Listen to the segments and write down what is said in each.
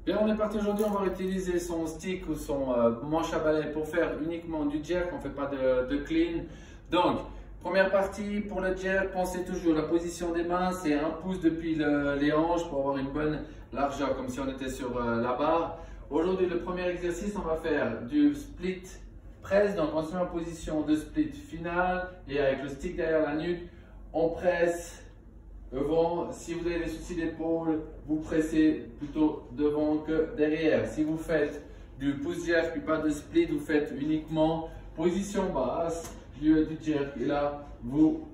Bien, on est parti aujourd'hui, on va utiliser son stick ou son manche à balai pour faire uniquement du jerk, on ne fait pas de clean. Donc, première partie pour le jerk, pensez toujours la position des mains, c'est un pouce depuis les hanches pour avoir une bonne largeur comme si on était sur la barre. Aujourd'hui, le premier exercice, on va faire du split press, donc on se met en position de split final et avec le stick derrière la nuque, on presse devant. Si vous avez des soucis d'épaule, vous pressez plutôt devant que derrière. Si vous faites du push jerk puis pas de split, vous faites uniquement position basse du jerk et là vous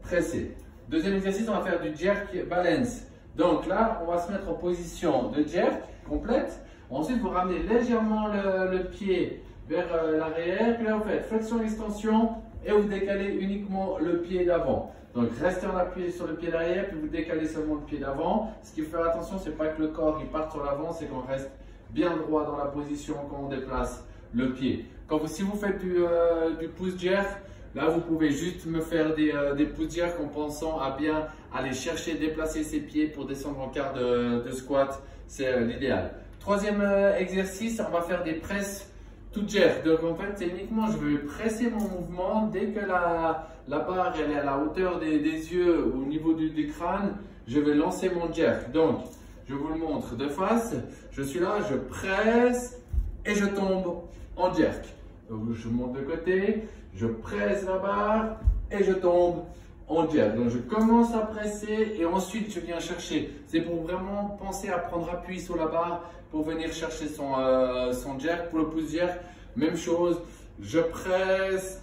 pressez. Deuxième exercice, on va faire du jerk balance. Donc là, on va se mettre en position de jerk complète. Ensuite, vous ramenez légèrement le pied vers l'arrière. Puis là, vous faites flexion-extension et vous décalez uniquement le pied d'avant. Donc, restez en appui sur le pied d'arrière, puis vous décalez seulement le pied d'avant. Ce qu'il faut faire attention, c'est pas que le corps il parte sur l'avant, c'est qu'on reste bien droit dans la position quand on déplace le pied. Si vous faites du push jerk, là vous pouvez juste me faire des push jerk en pensant à bien aller chercher, déplacer ses pieds pour descendre en quart de squat. C'est l'idéal. Troisième exercice, on va faire des presses to jerk. Donc en fait, c'est uniquement, je vais presser mon mouvement dès que la barre elle est à la hauteur des yeux ou au niveau du crâne, je vais lancer mon jerk. Donc, je vous le montre de face. Je suis là, je presse et je tombe en jerk. Donc, je monte de côté, je presse la barre et je tombe en jerk. Donc, je commence à presser et ensuite je viens chercher. C'est pour vraiment penser à prendre appui sur la barre pour venir chercher son jerk. Pour le push jerk, même chose, je presse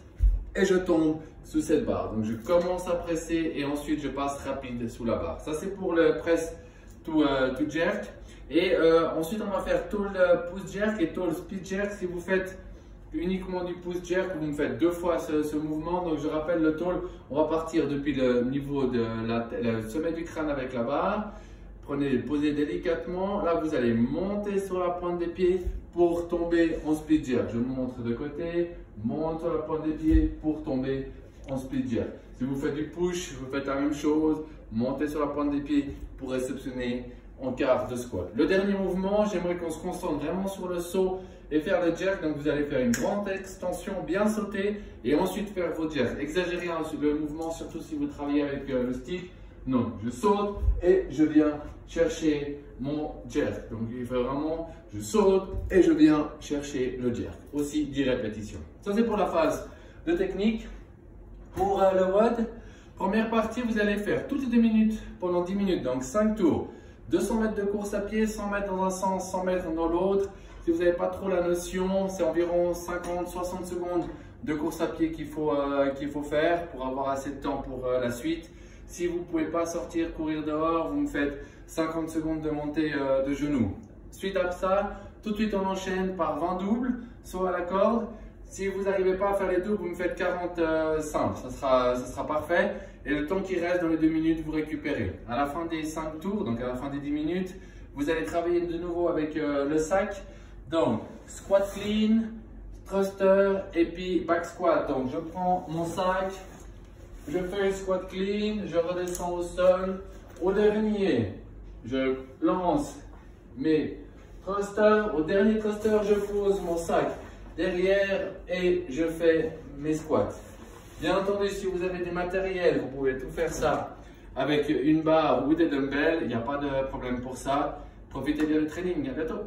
et je tombe sous cette barre. Donc je commence à presser et ensuite je passe rapide sous la barre. Ça c'est pour le press to jerk. Et ensuite on va faire tall push jerk et tall split jerk. Si vous faites uniquement du push jerk, vous me faites deux fois ce mouvement. Donc je rappelle le tall, on va partir depuis le niveau de le sommet du crâne avec la barre. Posez délicatement. Là vous allez monter sur la pointe des pieds pour tomber en split jerk. Je vous montre de côté, monte sur la pointe des pieds pour tomber en split jerk. Si vous faites du push, vous faites la même chose, montez sur la pointe des pieds pour réceptionner en quart de squat. Le dernier mouvement, j'aimerais qu'on se concentre vraiment sur le saut et faire le jerk. Donc vous allez faire une grande extension, bien sauter et ensuite faire vos jerks. Exagérez sur le mouvement, surtout si vous travaillez avec le stick. Non, je saute et je viens chercher mon jerk. Donc il fait vraiment, je saute et je viens chercher le jerk. Aussi 10 répétitions. Ça c'est pour la phase de technique. Pour le WOD, première partie, vous allez faire toutes les 2 minutes pendant 10 minutes. Donc 5 tours, 200 mètres de course à pied, 100 mètres dans un sens, 100 mètres dans l'autre. Si vous n'avez pas trop la notion, c'est environ 50-60 secondes de course à pied qu'il faut faire pour avoir assez de temps pour la suite. Si vous ne pouvez pas sortir, courir dehors, vous me faites 50 secondes de montée de genoux. Suite à ça, tout de suite on enchaîne par 20 doubles, saut à la corde. Si vous n'arrivez pas à faire les doubles, vous me faites 40 simples, ça sera parfait. Et le temps qui reste dans les 2 minutes, vous récupérez. À la fin des 5 tours, donc à la fin des 10 minutes, vous allez travailler de nouveau avec le sac. Donc, squat clean, thruster et puis back squat. Donc, je prends mon sac. Je fais un squat clean, je redescends au sol. Au dernier, je lance mes thrusters. Au dernier thruster, je pose mon sac derrière et je fais mes squats. Bien entendu, si vous avez des matériels, vous pouvez tout faire ça avec une barre ou des dumbbells. Il n'y a pas de problème pour ça. Profitez bien du training. À bientôt.